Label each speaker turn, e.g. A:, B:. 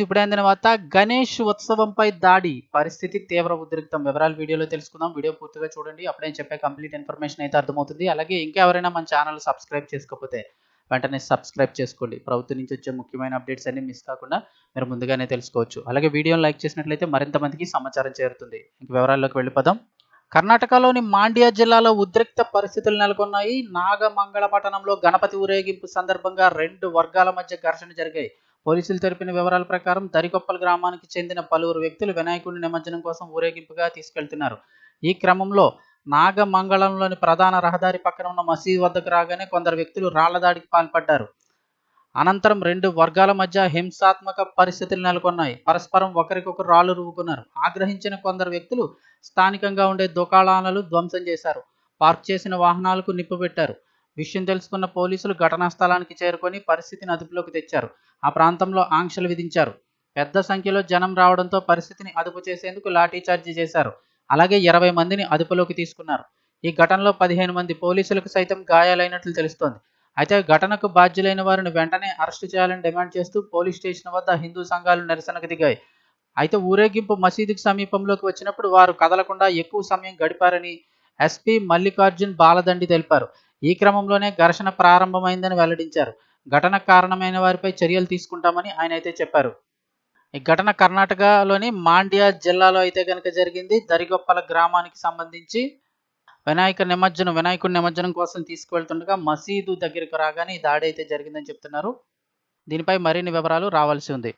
A: ఇప్పుడైన తర్వాత గణేష్ ఉత్సవంపై దాడి పరిస్థితి తీవ్ర ఉద్రిక్తం. వివరాలు వీడియోలో తెలుసుకుందాం. వీడియో పూర్తిగా చూడండి. అప్పుడే చెప్పే కంప్లీట్ ఇన్ఫర్మేషన్ అయితే అర్థమవుతుంది. అలాగే ఇంకా ఎవరైనా మన ఛానల్ సబ్స్క్రైబ్ చేసుకోకపోతే వెంటనే సబ్స్క్రైబ్ చేసుకోండి. ప్రభుత్వం నుంచి వచ్చే ముఖ్యమైన అప్డేట్స్ అన్ని మిస్ కాకుండా మీరు ముందుగానే తెలుసుకోవచ్చు. అలాగే వీడియోని లైక్ చేసినట్లయితే మరింత మందికి సమాచారం చేరుతుంది. ఇంక వివరాల్లోకి వెళ్ళిపోదాం. కర్ణాటకలోని మాండ్యా జిల్లాలో ఉద్రిక్త పరిస్థితులు నెలకొన్నాయి. నాగమంగళపట్టణంలో గణపతి ఊరేగింపు సందర్భంగా 2 వర్గాల మధ్య ఘర్షణ జరిగాయి. పోలీసులు తెలిపిన వివరాల ప్రకారం దరికొప్పల్ గ్రామానికి చెందిన పలువురు వ్యక్తులు వినాయకుడి నిమజ్జనం కోసం ఊరేగింపుగా తీసుకెళ్తున్నారు. ఈ క్రమంలో నాగమంగళంలోని ప్రధాన రహదారి పక్కన ఉన్న మసీదు వద్దకు రాగానే కొందరు వ్యక్తులు రాళ్ల దాడికి పాల్పడ్డారు. అనంతరం 2 వర్గాల మధ్య హింసాత్మక పరిస్థితులు నెలకొన్నాయి. పరస్పరం ఒకరికొకరు రాళ్లు రువ్వుకున్నారు. ఆగ్రహించిన కొందరు వ్యక్తులు స్థానికంగా ఉండే దుకాణాలను ధ్వంసం చేశారు. పార్క్ చేసిన వాహనాలకు నిప్పు పెట్టారు. విషయం తెలుసుకున్న పోలీసులు ఘటనా స్థలానికి చేరుకొని పరిస్థితిని అదుపులోకి తెచ్చారు. ఆ ప్రాంతంలో ఆంక్షలు విధించారు. పెద్ద సంఖ్యలో జనం రావడంతో పరిస్థితిని అదుపు చేసేందుకు లాఠీచార్జీ చేశారు. అలాగే 20 మందిని అదుపులోకి తీసుకున్నారు. ఈ ఘటనలో 15 మంది పోలీసులకు సైతం గాయాలైనట్లు తెలుస్తోంది. అయితే ఘటనకు బాధ్యులైన వారిని వెంటనే అరెస్టు చేయాలని డిమాండ్ చేస్తూ పోలీస్ స్టేషన్ వద్ద హిందూ సంఘాలు నిరసనకు దిగాయి. అయితే ఊరేగింపు మసీదుకు సమీపంలోకి వచ్చినప్పుడు వారు కదలకుండా ఎక్కువ సమయం గడిపారని ఎస్పీ మల్లికార్జున్ బాలదండి తెలిపారు. ఈ క్రమంలోనే ఘర్షణ ప్రారంభమైందని వెల్లడించారు. ఘటనకు కారణమైన వారిపై చర్యలు తీసుకుంటామని ఆయన అయితే చెప్పారు. ఈ ఘటన కర్ణాటకలోని మాండ్యా జిల్లాలో అయితే కనుక జరిగింది. దరిగొప్పల గ్రామానికి సంబంధించి వినాయకుడి నిమజ్జనం కోసం తీసుకువెళ్తుండగా మసీదు దగ్గరకు రాగానే ఈ దాడి అయితే జరిగిందని చెప్తున్నారు. దీనిపై మరిన్ని వివరాలు రావాల్సి ఉంది.